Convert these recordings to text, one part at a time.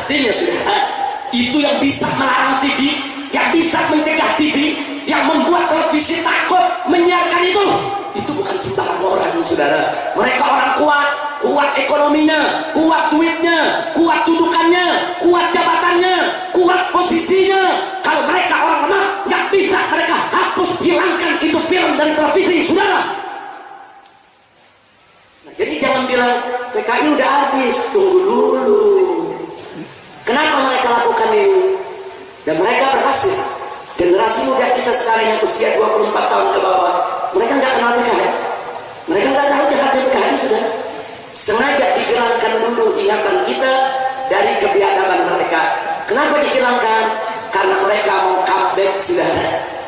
Artinya saudara, itu yang bisa melarang TV, yang bisa mencegah TV, yang membuat televisi takut menyiarkan itu bukan sembarang orang saudara. Mereka orang kuat, kuat ekonominya, kuat duitnya, kuat dudukannya, kuat jabatannya, kuat posisinya. Kalau mereka orang lemah, nggak bisa mereka hapus, hilangkan itu film dari televisi saudara. Nah, jadi jangan bilang PKI udah habis, tunggu dulu. Kenapa mereka lakukan ini? Dan mereka berhasil. Generasi muda kita sekarang yang usia 24 tahun ke bawah, mereka nggak kenal PKI. Mereka nggak tahu jahatnya PKI sudah. Sengaja dihilangkan dulu ingatan kita dari kebiadaban mereka. Kenapa dihilangkan? Karena mereka mau comeback sudah.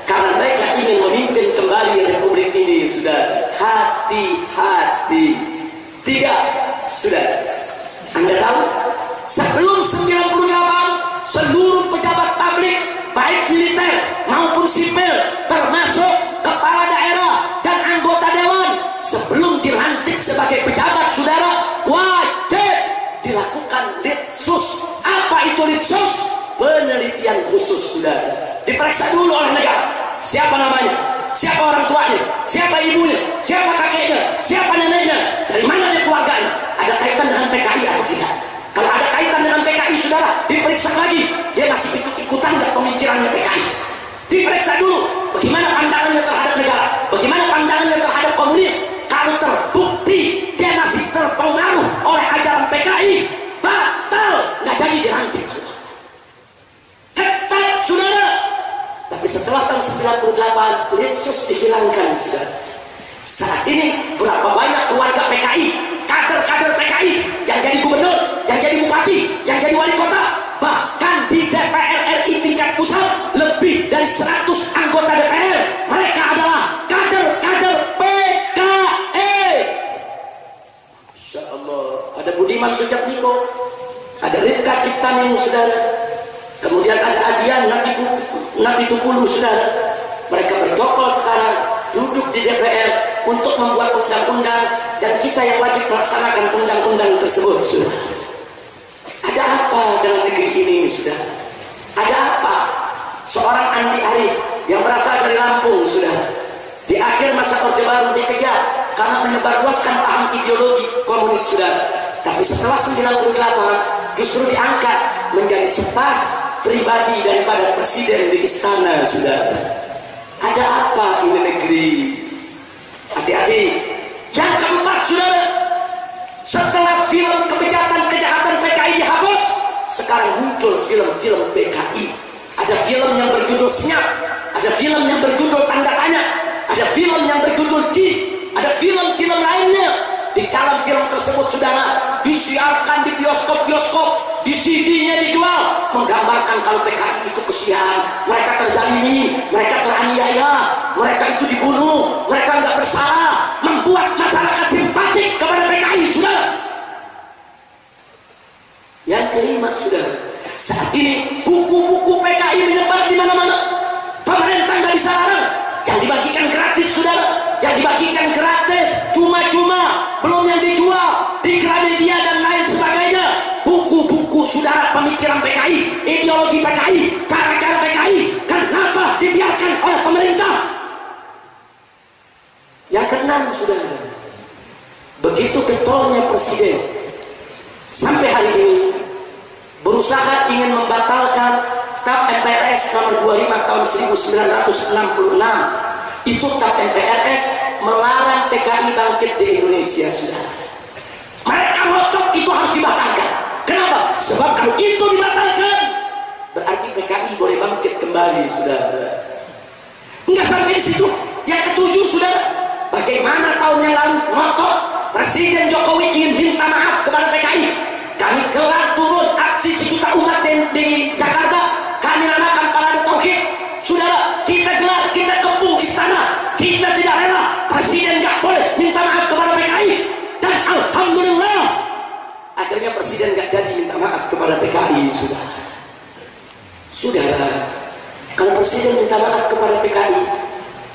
Karena mereka ingin memimpin kembali republik ini sudah. Hati-hati. 3 sudah. Anda tahu? Sebelum 98 seluruh pejabat publik baik militer maupun sipil termasuk kepala daerah dan anggota dewan sebelum dilantik sebagai pejabat saudara wajib dilakukan litsus. Apa itu litsus? Penelitian khusus saudara. Diperiksa dulu oleh negara. Siapa namanya? Siapa orang tuanya? Siapa ibunya? Siapa kakeknya? Siapa neneknya? Dari mana dia keluarganya? Ada kaitan dengan PKI atau tidak? Kalau ada kaitan dengan PKI saudara, diperiksa lagi. Dia masih ikut-ikutan nggak pemikirannya PKI? Diperiksa dulu bagaimana pandangannya terhadap negara, bagaimana pandangannya terhadap komunis. Kalau terbukti dia masih terpengaruh oleh ajaran PKI, batal, nggak jadi dilantik saudara. Ketat saudara. Tapi setelah tahun 98 litsus dihilangkan saudara. Saat ini berapa banyak keluarga PKI, kader-kader PKI yang jadi gubernur, yang jadi bupati, yang jadi wali kota, bahkan di DPR RI tingkat pusat lebih dari 100 anggota DPR mereka adalah kader-kader PKI. Insya Allah. Ada Budiman Sujatmiko, ada Rifka Ciptaning saudara, kemudian ada Adian Nabi Tukulu saudara. Mereka berjokol sekarang duduk di DPR untuk membuat undang-undang dan kita yang wajib melaksanakan undang-undang tersebut sudah. Ada apa dalam negeri ini sudah? Ada apa? Seorang Andi Arief yang berasal dari Lampung sudah di akhir masa Orde Baru dikejar karena menyebarluaskan paham ideologi komunis sudah. Tapi setelah 98 justru diangkat menjadi staf pribadi daripada presiden di istana sudah. Ada apa ini negeri? Hati-hati. Yang keempat saudara, setelah film kejahatan PKI dihapus, sekarang muncul film-film PKI. Ada film yang berjudul Senyap, ada film yang berjudul Tanda Tanya, ada film yang berjudul Di, ada film-film lainnya. Di dalam film tersebut saudara disiarkan di bioskop-bioskop, di CD-nya dijual, menggambarkan kalau PKI itu kesian, mereka terzalimi, mereka teraniaya, mereka itu dibunuh, mereka nggak bersalah, membuat masyarakat simpatik kepada PKI saudara. Yang kelima saudara, saat ini buku-buku PKI menyebar di mana-mana. Pemerintah nggak bisa larang, yang dibagikan gratis saudara, yang dibagikan gratis cuma-cuma, belum yang dijual di Gramedia dan lain sebagainya. Buku-buku saudara pemikiran PKI, ideologi PKI, cara-cara PKI, kenapa dibiarkan oleh pemerintah? Yang keenam saudara, begitu getolnya presiden sampai hari ini berusaha ingin membatalkan TAP MPRS nomor 25 tahun 1966. Itu TAP MPRS melarang PKI bangkit di Indonesia saudara. Mereka ngotot itu harus dibatalkan. Kenapa? Sebab kalau itu dibatalkan berarti PKI boleh bangkit kembali saudara. Enggak sampai di situ. Yang ketujuh saudara, bagaimana tahun yang lalu ngotot Presiden Jokowi ingin minta maaf kepada PKI. Kami gelar turun aksi sejuta umat di Jakarta, kami namakan Parade Tauhid saudara. Kita gelar, kita kepung istana, kita tidak rela presiden nggak boleh minta maaf kepada PKI. Dan alhamdulillah akhirnya presiden nggak jadi minta maaf kepada PKI saudara. Kalau presiden minta maaf kepada PKI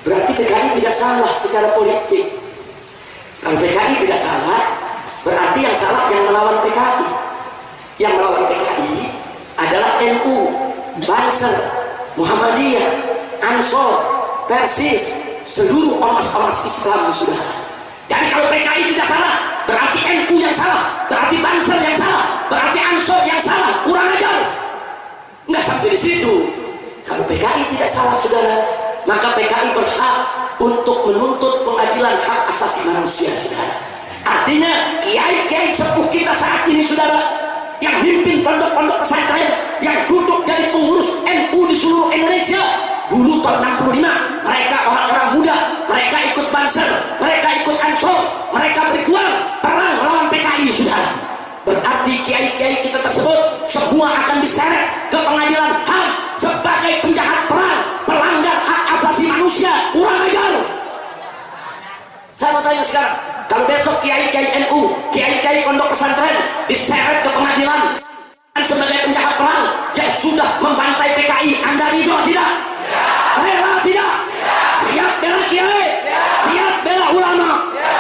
berarti PKI tidak salah secara politik. Kalau PKI tidak salah berarti yang salah yang melawan PKI. Yang melawan PKI adalah NU, Banser, Muhammadiyah, Ansor, Persis, seluruh ormas-ormas Islam, saudara. Jadi kalau PKI tidak salah, berarti NU yang salah, berarti Banser yang salah, berarti Ansor yang salah, kurang ajar. Nggak sampai di situ. Kalau PKI tidak salah, saudara, maka PKI berhak untuk menuntut pengadilan hak asasi manusia, saudara. Artinya kiai-kiai sepuh kita saat ini, saudara, yang mimpin pondok-pondok pesantren, yang duduk jadi pengurus NU di seluruh Indonesia, dulu tahun 65 mereka orang-orang muda, mereka ikut Banser, mereka ikut Ansor, mereka berjuang perang melawan PKI, saudara. Berarti kiai-kiai kita tersebut semua akan diseret ke pengadilan HAM sebagai penjahat perang, pelanggar hak asasi manusia, kurang ajar. Saya mau tanya sekarang, kalau besok kiai-kiai NU, kiai-kiai pondok pesantren diseret ke pengadilan sebagai penjahat perang yang sudah membantai PKI, Anda ridho tidak? Rela tidak? Siap bela kiai? Siap bela ulama?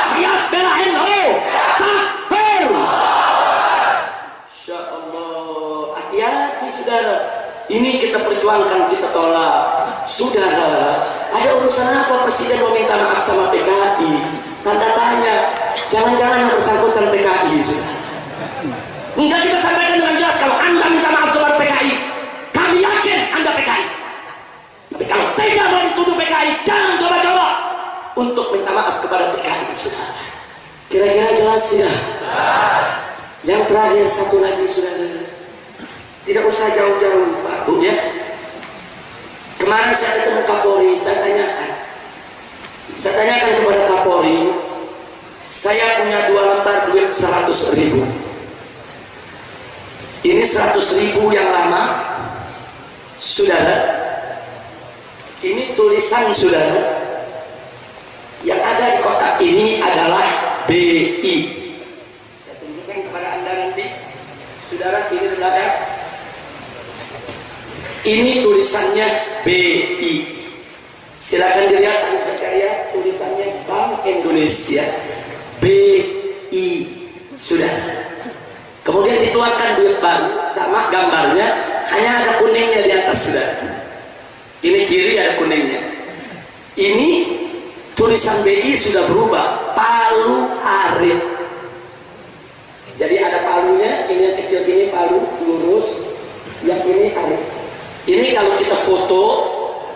Siap bela NU? Takbir! Insya Allah, hati-hati, saudara. Ini kita perjuangkan, kita tolak. Saudara, ada urusan apa Presiden meminta maaf sama PKI? Tanda tanya. Jangan-jangan yang bersangkutan PKI, saudara. Enggak, kita sampaikan dengan jelas, kalau Anda minta maaf kepada PKI, kami yakin Anda PKI. Tapi kalau tidak mau dituduh PKI, jangan coba-coba untuk minta maaf kepada PKI, saudara. Kira-kira jelas tidak? Yang terakhir satu lagi, saudara. Tidak usah jauh-jauh, Pak Bu, ya. Kemarin saya ketemu Kapolri, saya tanyakan kepada Kapolri, saya punya 2 lembar duit 100.000. Ini 100.000 yang lama, saudara. Ini tulisan, saudara, yang ada di kotak ini adalah BI. Saya tunjukkan kepada Anda nanti, saudara, ini di belakang. Ini tulisannya BI. Silakan dilihat, ya, tulisannya Bank Indonesia. BI, sudah. Kemudian dikeluarkan duit baru, sama gambarnya, hanya ada kuningnya di atas, sudah. Ini kiri ada kuningnya. Ini tulisan BI sudah berubah, palu arit. Jadi ada palunya, ini yang kecil ini palu lurus, yang ini arit. Ini kalau kita foto,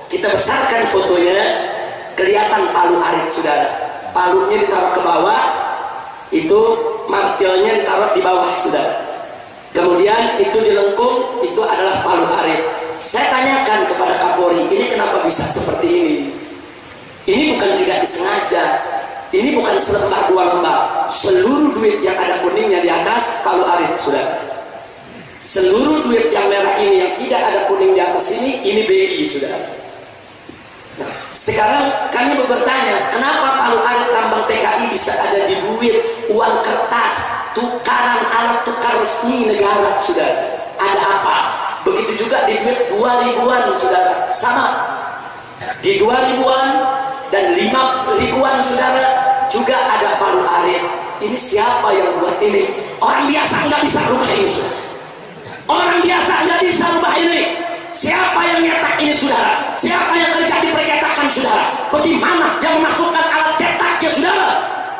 kita besarkan fotonya, kelihatan palu arit, saudara. Palunya ditaruh ke bawah, itu martilnya ditaruh di bawah, saudara. Kemudian itu dilengkung, itu adalah palu arit. Saya tanyakan kepada Kapolri, ini kenapa bisa seperti ini? Ini bukan tidak disengaja, ini bukan selembar 2 lembar. Seluruh duit yang ada kuningnya di atas palu arit, saudara. Seluruh duit yang merah ini yang tidak ada kuning di atas ini BI, saudara. Nah, sekarang kami bertanya, kenapa palu arit lambang PKI bisa ada di duit, uang kertas, tukaran alat tukar resmi negara, saudara? Ada apa? Begitu juga di duit 2.000-an, saudara, sama. Di 2.000-an dan 5.000-an, saudara, juga ada palu arit. Ini siapa yang buat ini? Orang biasa nggak bisa rubah ini, saudara. Orang biasa nggak bisa rubah ini. Siapa yang nyetak ini, saudara? Siapa yang kerja di percetakan, saudara? Bagaimana yang memasukkan alat cetaknya, saudara?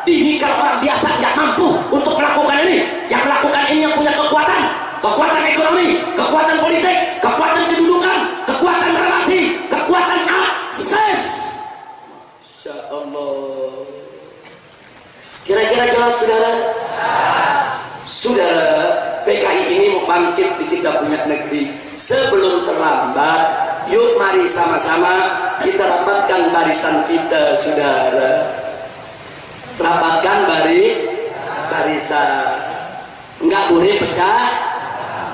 Ini kalau orang biasa nggak mampu untuk melakukan ini. Yang melakukan ini yang punya kekuatan ekonomi, kekuatan politik, kekuatan kedudukan, kekuatan relasi, kekuatan akses. Masya Allah. Kira-kira jelas, saudara? Saudara, PKI ini mau bangkit di kita punya negeri. Sebelum terlambat, yuk mari sama-sama kita rapatkan barisan kita, saudara. Rapatkan barisan. Nggak boleh pecah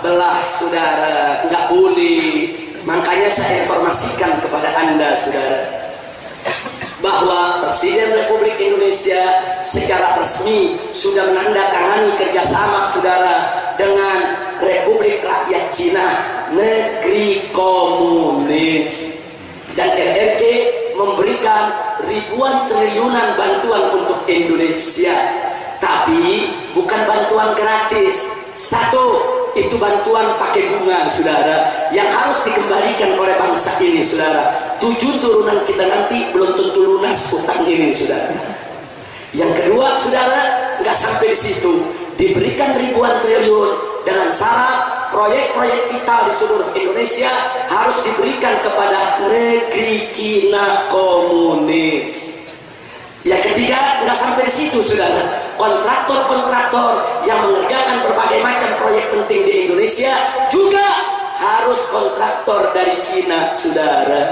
belah, saudara. Nggak boleh. Makanya saya informasikan kepada Anda, saudara, bahwa Presiden Republik Indonesia secara resmi sudah menandatangani kerjasama, saudara, dengan Republik Rakyat Cina, negeri komunis, dan RRC memberikan ribuan triliunan bantuan untuk Indonesia. Tapi bukan bantuan gratis. Satu, itu bantuan pakai bunga, saudara, yang harus dikembalikan oleh bangsa ini, saudara. 7 turunan kita nanti belum tentu lunas utang ini, saudara. Yang kedua, saudara, nggak sampai di situ, diberikan ribuan triliun dengan syarat proyek-proyek vital di seluruh Indonesia harus diberikan kepada negeri Cina komunis. Yang ketiga, nggak sampai di situ, saudara, kontraktor-kontraktor yang mengerjakan berbagai macam proyek penting di Indonesia juga harus kontraktor dari Cina, saudara.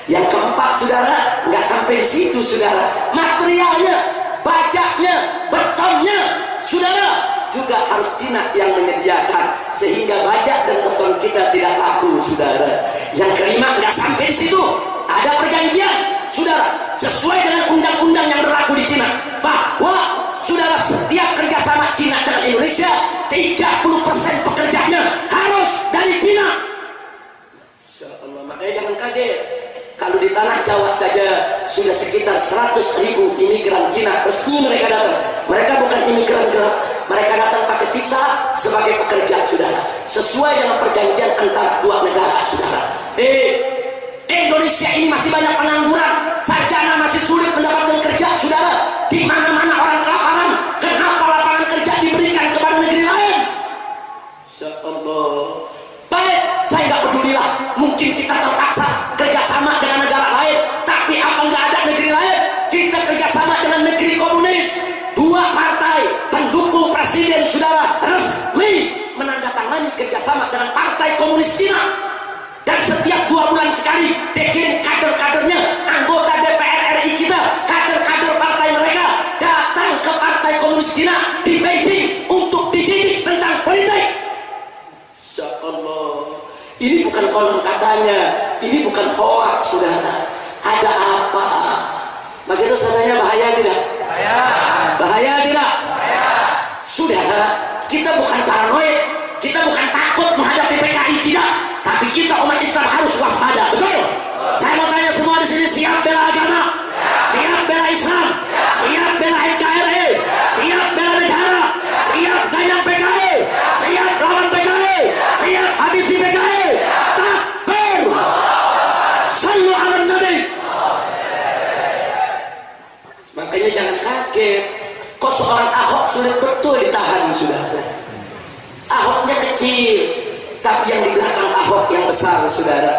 Yang keempat, saudara, nggak sampai di situ, saudara, materialnya, bajaknya, betonnya, saudara, juga harus Cina yang menyediakan, sehingga bajak dan beton kita tidak laku, saudara. Yang kelima, nggak sampai di situ, ada perjanjian, saudara, sesuai dengan undang-undang yang berlaku di Cina, bahwa saudara, setiap kerjasama Cina dengan Indonesia 30% pekerjanya harus dari Cina. Insya Allah. Makanya jangan kaget kalau di tanah Jawa saja sudah sekitar 100.000 imigran Cina resmi mereka datang. Mereka bukan imigran gelap, mereka datang pakai visa sebagai pekerja, saudara, sesuai dengan perjanjian antara dua negara, saudara. Indonesia ini masih banyak pengangguran, sarjana masih sulit mendapatkan kerja, saudara. Di mana-mana orang kelaparan. Kenapa lapangan kerja diberikan kepada negeri lain? Insya Allah. Baik, saya nggak pedulilah. Mungkin kita terpaksa kerjasama dengan negara lain, tapi apa nggak ada negeri lain? Kita kerjasama dengan negeri komunis. 2 partai pendukung presiden, saudara, resmi menandatangani kerjasama dengan partai komunis Cina. Dan setiap 2 bulan sekali dikirim kader-kadernya, anggota DPR RI kita, kader-kader partai mereka datang ke partai komunis Cina di Beijing untuk dididik tentang politik. Insya Allah. Ini bukan konon katanya, ini bukan hoax, saudara. Ada apa? Begitu saudara, bahaya tidak? Bahaya. Bahaya tidak? Bahaya. Saudara, kita bukan paranoid, kita bukan takut menghadapi PKI, tidak. Tapi kita umat Islam harus waspada, betul? Saya mau tanya semua di sini, siap bela agama? Siap bela Islam? Siap bela NKRI? Siap bela negara? Siap ganyang PKI? Siap lawan PKI? Siap habisi PKI? Takbir! Sallu ala Nabi! Makanya jangan kaget, kok seorang Ahok sulit betul ditahan, saudara. Ahoknya kecil, tapi yang di belakang Ahok yang besar, saudara,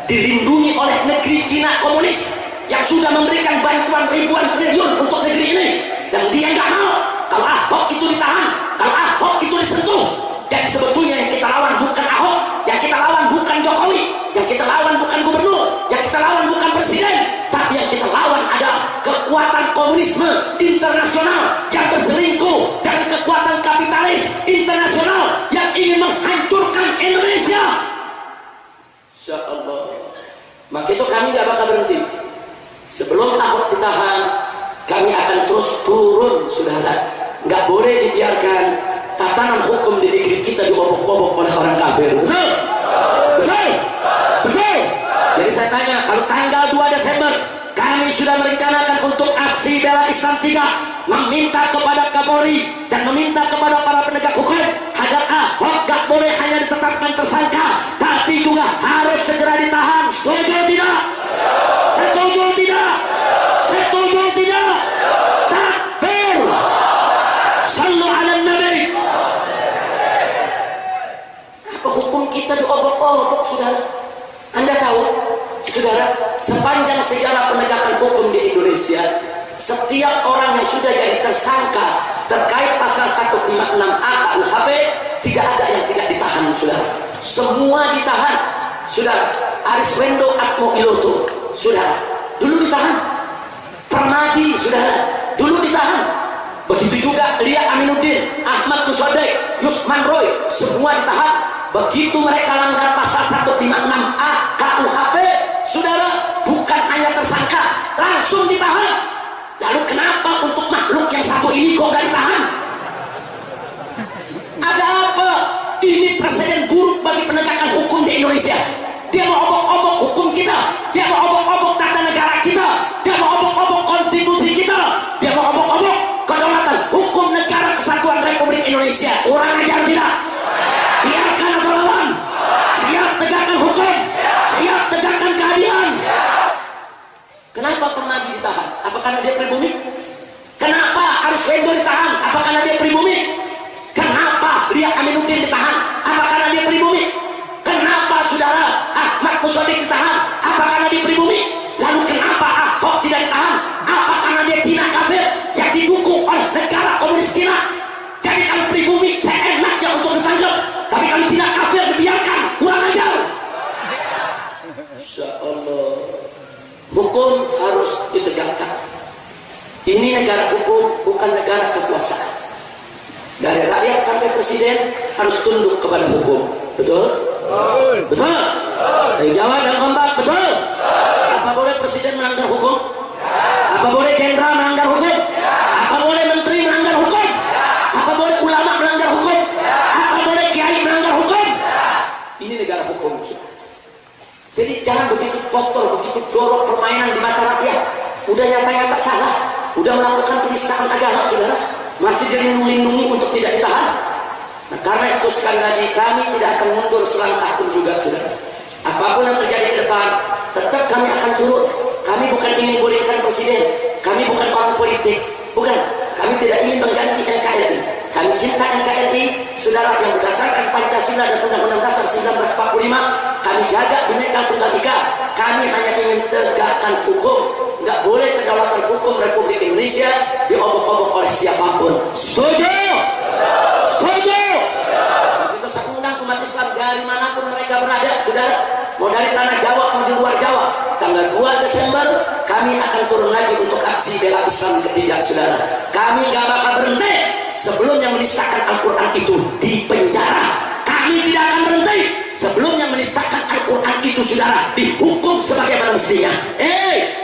dilindungi oleh negeri Cina komunis yang sudah memberikan bantuan ribuan triliun untuk negeri ini, dan dia nggak mau kalau Ahok itu ditahan, kalau Ahok itu disentuh. Jadi sebetulnya yang kita lawan bukan Ahok, yang kita lawan bukan Jokowi, yang kita lawan bukan gubernur, yang kita lawan bukan presiden, tapi yang kita lawan adalah kekuatan komunisme internasional yang berselingkuh dengan kekuatan kapitalis internasional yang ingin menghancurkan Indonesia. Insya Allah. Maka itu kami gak bakal berhenti. Sebelum Ahok ditahan, kami akan terus turun, saudara. Gak boleh dibiarkan tatanan hukum di negeri kita diobok-obok oleh orang kafir. Betul? Betul? Betul? Jadi saya tanya, kalau tanggal 2 Desember kami sudah merencanakan untuk aksi bela Islam 3, meminta kepada Kapolri dan meminta kepada para penegak hukum agar Ahok gak boleh hanya ditetapkan tersangka, tapi juga harus segera ditahan. Setuju tidak? Setuju tidak? Setuju tidak? Takbir! Sallu ala Nabi! Apa hukum kita diobok-obok, saudara? Anda tahu, saudara, sepanjang sejarah penegakan hukum di Indonesia, setiap orang yang sudah jadi tersangka terkait pasal 156A KUHP, tidak ada yang tidak ditahan, saudara. Semua ditahan, saudara. Ariswendo Atmowiloto, saudara, dulu ditahan. Permadi, saudara, dulu ditahan. Begitu juga Lia Aminuddin, Ahmad Musodek, Yusman Roy, semua ditahan. Begitu mereka langgar pasal 156A KUHP, saudara, bukan hanya tersangka, langsung ditahan. Lalu kenapa untuk makhluk yang satu ini kok gak ditahan? Ada apa? Ini presiden buruk bagi penegakan hukum di Indonesia. Dia mau obok-obok hukum kita, dia mau obok-obok tata negara kita, dia mau obok-obok konstitusi kita, dia mau obok-obok kedaulatan hukum negara kesatuan Republik Indonesia. Kurang ajar tidak? karena dia pribumi? Kenapa Aris Wendo ditahan? Apa karena dia pribumi? Kenapa Lia Aminuddin ditahan? Apa karena dia pribumi? Kenapa saudara Ahmad Muswadik ditahan? Apa karena dia pribumi? Lalu kenapa Ahok tidak ditahan? Apa karena dia Cina kafir yang didukung oleh negara komunis Cina? Jadi kalau pribumi saya enaknya untuk ditangkap, tapi kalau Cina kafir dibiarkan, kurang ajar. Insya Allah hukum harus ditegakkan. Ini negara hukum, bukan negara kekuasaan. Dari rakyat sampai presiden harus tunduk kepada hukum. Betul? Betul? Dari Jawa dan kompak, betul? Apa boleh presiden melanggar hukum? Apa boleh jenderal melanggar hukum? Apa boleh menteri melanggar hukum? Apa boleh ulama melanggar hukum? Apa boleh kiai melanggar hukum? Ini negara hukum. Jadi jangan begitu kotor, begitu dorong permainan di mata rakyat. Udah nyata-nyata salah, udah melakukan penistaan agama, saudara, masih dilindungi untuk tidak ditahan. Nah, karena itu sekali lagi kami tidak akan mundur selangkah pun juga, saudara. Apapun yang terjadi ke depan, tetap kami akan turun. Kami bukan ingin bolehkan presiden, kami bukan orang politik, bukan. Kami tidak ingin mengganti NKRI. Kami cinta NKRI, saudara, yang berdasarkan Pancasila dan Undang-Undang Dasar 1945. Kami jaga Bhinneka Tunggal Ika. Kami hanya ingin tegakkan hukum. Nggak boleh kedaulatan hukum Republik Indonesia diobok-obok oleh siapapun. Setuju? Setuju? Kita saya undang umat Islam dari manapun mereka berada, saudara. Mau dari tanah Jawa atau di luar Jawa. Tanggal 2 Desember kami akan turun lagi untuk aksi bela Islam ketiga, saudara. Kami nggak bakal berhenti sebelum yang menistakan Al-Quran itu di penjara. Kami tidak akan berhenti sebelum yang menistakan Al-Quran itu, saudara, dihukum sebagaimana mestinya.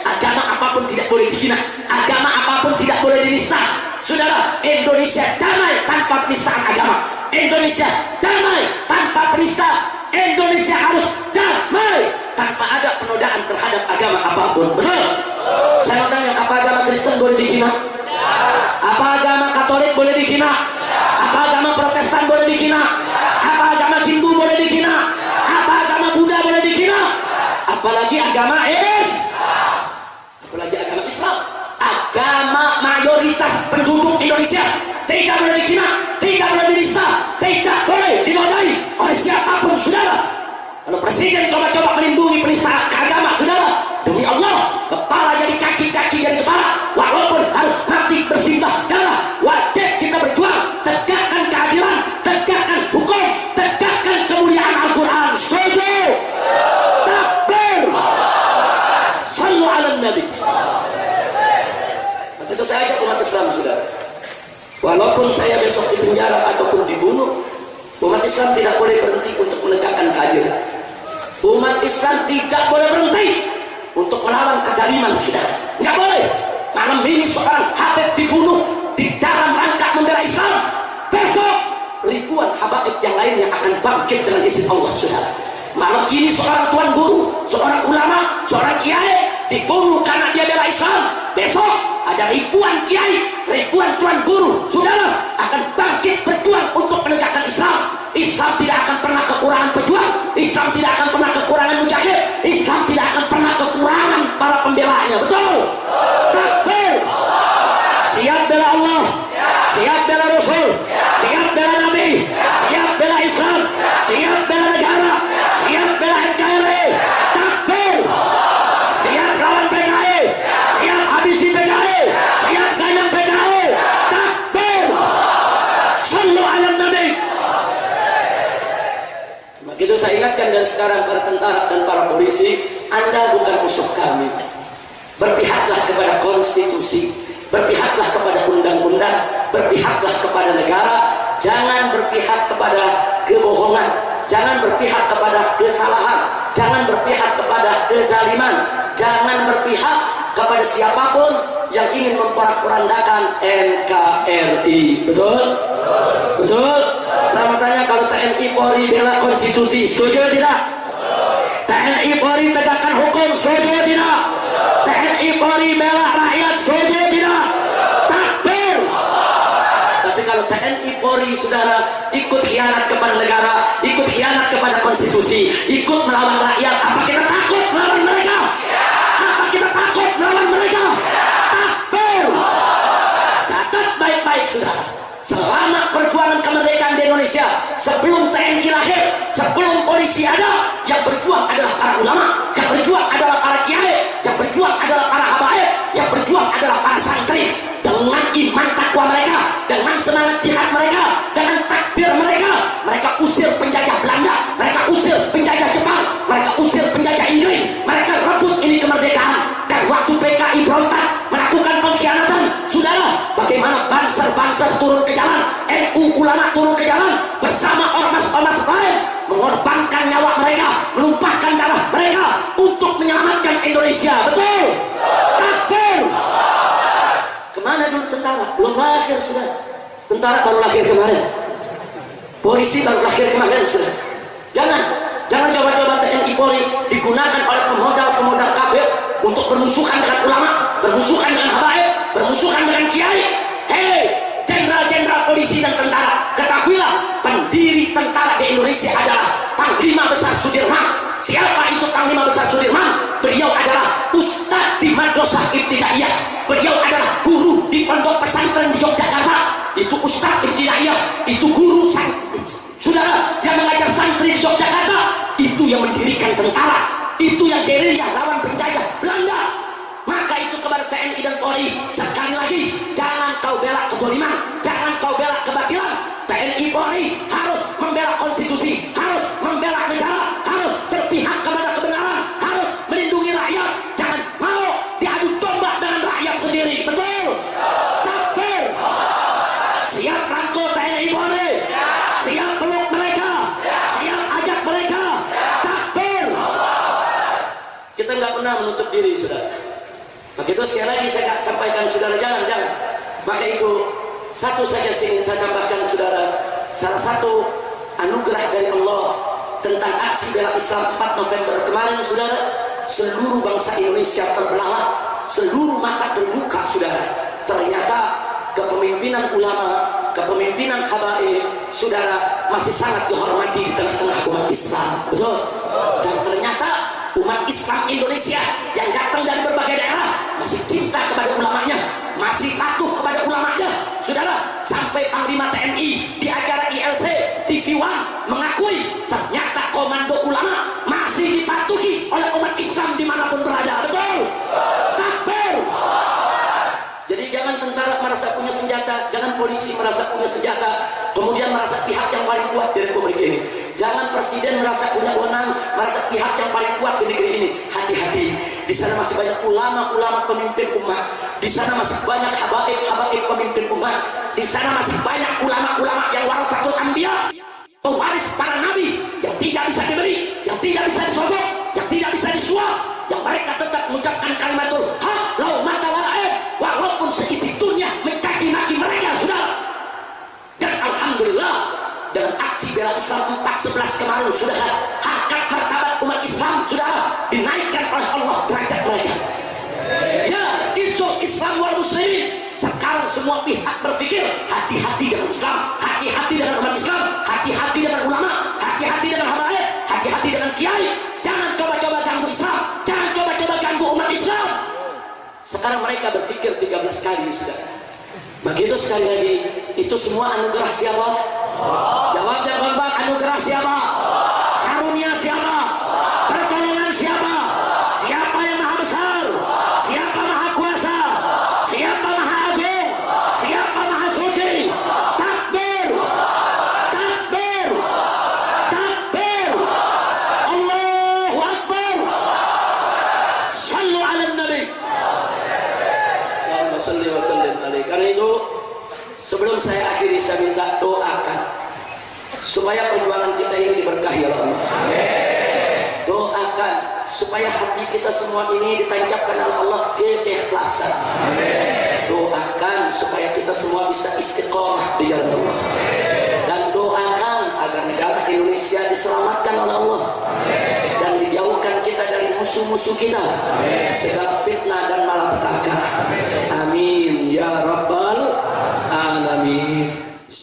Agama apapun tidak boleh dihina, agama apapun tidak boleh dinista. Saudara, Indonesia damai tanpa penistaan agama. Indonesia damai tanpa penista. Indonesia harus damai tanpa ada penodaan terhadap agama apapun. Betul? Saya mau tanya, apa agama Kristen boleh dihina? Apa agama Katolik boleh dihina? Apa agama Protestan boleh dihina? Apa agama Hindu boleh dihina? Apa agama Buddha boleh dihina? Apalagi agama apalagi agama Islam. Agama mayoritas penduduk Indonesia tidak boleh dihina, tidak boleh dinista, tidak boleh dinodai oleh siapapun, saudara. Kalau presiden coba-coba melindungi penista agama, saudara, demi Allah, kepala jadi kaki, kaki jadi kepala. Walaupun harus mati bersimbah darah, wajib kita berjuang. Tegakkan keadilan, tegakkan hukum, tegakkan kemuliaan Al-Quran. Setuju? Takbir! Sallu ala Nabi. Itu saya ajak umat Islam, saudara. Walaupun saya besok di penjara ataupun dibunuh, umat Islam tidak boleh berhenti untuk menegakkan keadilan. Umat Islam tidak boleh berhenti untuk melawan kezaliman, saudara. Nggak boleh. Malam ini seorang Habib dibunuh di dalam rangka membela Islam. Besok ribuan habaib yang lainnya akan bangkit dengan izin Allah, saudara. Malam ini seorang tuan guru, seorang ulama, seorang kiai dibunuh karena dia bela Islam. Besok ada ribuan kiai, ribuan tuan guru, saudara, akan bangkit berjuang untuk menegakkan Islam. Islam tidak akan pernah kekurangan pejuang. Islam tidak akan pernah kekurangan mujahid. Islam tidak akan pernah kekurangan para pembelanya. Betul? Takbir! Siap bela Allah, siap bela Rasul, siap bela Nabi, siap bela Islam, siap bela negara, siap bela NKRI. Takbir! Siap lawan PKI, siap habisi PKI, siap ganyang PKI. Takbir! Sallu ala Nabi. Begitu saya ingatkan dari sekarang para tentara dan para polisi, Anda bukan musuh kami. Berpihaklah kepada konstitusi, berpihaklah kepada undang-undang, berpihaklah kepada negara. Jangan berpihak kepada kebohongan, jangan berpihak kepada kesalahan, jangan berpihak kepada kezaliman, jangan berpihak kepada siapapun yang ingin memporak-porandakan NKRI. Betul? Betul? Saya mau tanya, kalau TNI Polri bela konstitusi, setuju tidak? TNI Polri tegakkan hukum, setuju tidak? TNI Polri bela rakyat, setuju tidak? Takbir! Tapi kalau TNI Polri, saudara, ikut khianat kepada negara, ikut khianat kepada konstitusi, ikut melawan rakyat, apa kita takut melawan mereka? Apa kita takut melawan mereka? saudara. Selama perjuangan kemerdekaan di Indonesia, sebelum TNI lahir, sebelum polisi ada, yang berjuang adalah para ulama, yang berjuang adalah para kiai, yang berjuang adalah para habaib, yang berjuang adalah para santri. Dengan iman takwa mereka, dengan semangat jihad mereka, dengan takbir mereka, mereka usir penjajah Belanda, mereka usir penjajah Jepang, mereka usir penjajah Inggris, mereka rebut ini kemerdekaan. Dan waktu PKI berontak melakukan pengkhianatan, saudara, bagaimana banser-banser turun ke jalan, NU ulama turun ke jalan bersama ormas-ormas lain, mengorbankan nyawa mereka, menumpahkan darah mereka untuk menyelamatkan Indonesia. Betul? Takbir. Kemana dulu tentara? Belum lahir sudah. Tentara baru lahir kemarin. Polisi baru lahir kemarin sudah. Jangan coba-coba TNI Polri digunakan oleh pemodal-pemodal kafir untuk bermusuhan dengan ulama, bermusuhan dengan habaib, bermusuhan dengan kiai. Hei, jenderal-jenderal polisi dan tentara, ketahuilah pendiri tentara di Indonesia adalah Panglima Besar Sudirman. Siapa itu Panglima Besar Sudirman? Beliau adalah Ustadz di Madrasah Ibtidaiyah. Beliau adalah guru di pondok pesantren di Yogyakarta. Itu Ustadz Ibtidaiyah, itu guru saudara yang mengajar santri di Yogyakarta. Itu yang mendirikan tentara, itu yang gerilya lawan penjajah Belanda. Maka itu kepada TNI dan Polri, sekali lagi, jangan kau bela kezaliman, jangan kau bela kebatilan. TNI Polri harus membela konstitusi, harus membela negara, harus berpihak kepada kebenaran, harus melindungi rakyat. Jangan mau diadu domba dengan rakyat sendiri. Betul? Takbir. Siap rangkul TNI Polri, siap peluk mereka, siap ajak mereka. Takbir. Kita nggak pernah menutup diri, saudara. Maka itu sekali lagi saya sampaikan, saudara, jangan. Maka itu satu saja ingin saya tambahkan, saudara. Salah satu anugerah dari Allah tentang aksi bela Islam 4 November kemarin, saudara, seluruh bangsa Indonesia terbelalak, seluruh mata terbuka, saudara. Ternyata kepemimpinan ulama, kepemimpinan habaib, saudara, masih sangat dihormati di tengah-tengah umat Islam. Betul? Dan ternyata umat Islam Indonesia yang datang dari berbagai daerah masih cinta kepada ulamanya, masih patuh kepada ulamanya, saudara. Sampai Panglima TNI di acara ILC TV One mengakui ternyata komando ulama masih dipatuhi oleh umat Islam dimanapun berada. Betul? Takbir. Jadi jangan tentara merasa punya senjata, jangan polisi merasa punya senjata, kemudian merasa pihak yang paling kuat di Republik ini. Jangan presiden merasa punya wewenang, merasa pihak yang paling kuat di negeri ini. Hati-hati, di sana masih banyak ulama-ulama pemimpin umat, di sana masih banyak habaib-habaib pemimpin umat, di sana masih banyak ulama-ulama yang warasatul anbiya, pewaris para nabi, yang tidak bisa dibeli, yang tidak bisa disogok, yang tidak bisa disuap, yang mereka tetap mengucapkan kalimatul haq lau mata lalaib, walaupun seisi dunia mencaci maki mereka, saudara. Dan alhamdulillah, dengan aksi bela Islam 4/11 kemarin, saudara, harkat martabat umat Islam, saudara, dinaikkan oleh Allah derajat mereka. Ya, isul Islam wal muslimin. Sekarang semua pihak berpikir hati-hati dengan Islam, hati-hati dengan umat Islam, hati-hati dengan ulama, hati-hati dengan habaib, hati-hati dengan kiai. Jangan coba-coba ganggu Islam, jangan coba-coba ganggu umat Islam. Sekarang mereka berpikir 13 kali, saudara. Begitu sekali lagi, itu semua anugerah siapa? Jawabnya kompak, anugerah siapa? Karunia siapa? Pertolongan siapa? Siapa yang maha besar? Siapa maha kuasa? Siapa maha agung? Siapa maha suci? Takbir! Takbir! Takbir! Allahu Akbar! Sallu ala Nabi. Allahumma salli wa sallim alaihi. Karena itu, sebelum saya akhiri, saya minta doakan supaya perjuangan kita ini diberkahi oleh Allah. Doakan supaya hati kita semua ini ditancapkan oleh Allah keikhlasan. Doakan supaya kita semua bisa istiqomah di jalan Allah. Dan doakan agar negara Indonesia diselamatkan oleh Allah dan dijauhkan kita dari musuh-musuh kita, segala fitnah dan malapetaka. Amin ya rabbal alamin.